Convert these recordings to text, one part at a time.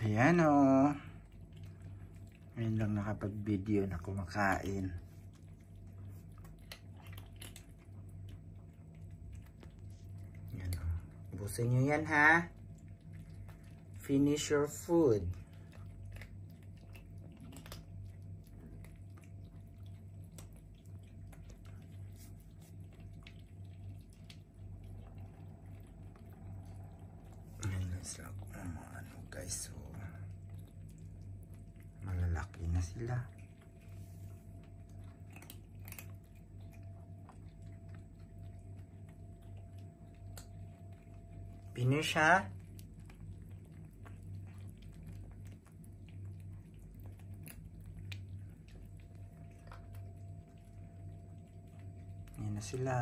Ayan o. Ngayon lang nakapag-video na kumakain. Ayan o. Ubusin nyo yan ha. Finish your food. Sila ano guys, so malalaki na sila. Finish ha. Yan na sila,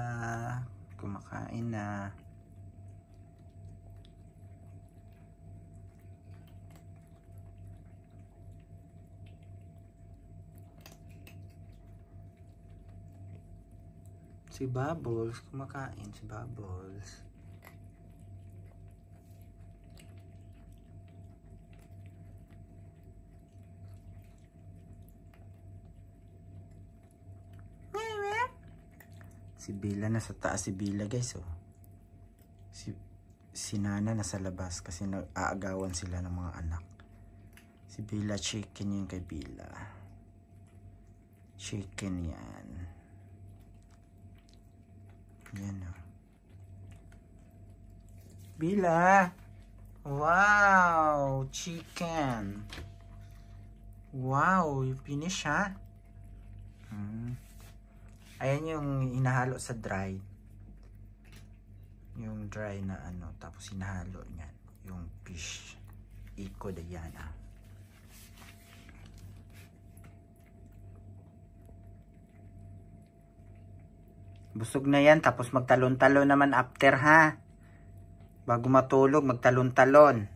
kumakain na. Si Bubbles, kumakain si Bubbles. Si Bella nasa taas, si Bella guys oh. Si Nana nasa labas kasi nag-aagawan sila ng mga anak. Si Bella chicken yung kay Bella. Chicken yan. Yan o. Bella! Wow! Chicken! Wow! You finish ha? Ayan yung inahalo sa dry. Yung dry na ano. Tapos inahalo niyan. Yung fish. Iko da yan ah. Busog na yan, tapos magtalon-talon naman after ha. Bago matulog, magtalon-talon.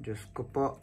Diyos ko po.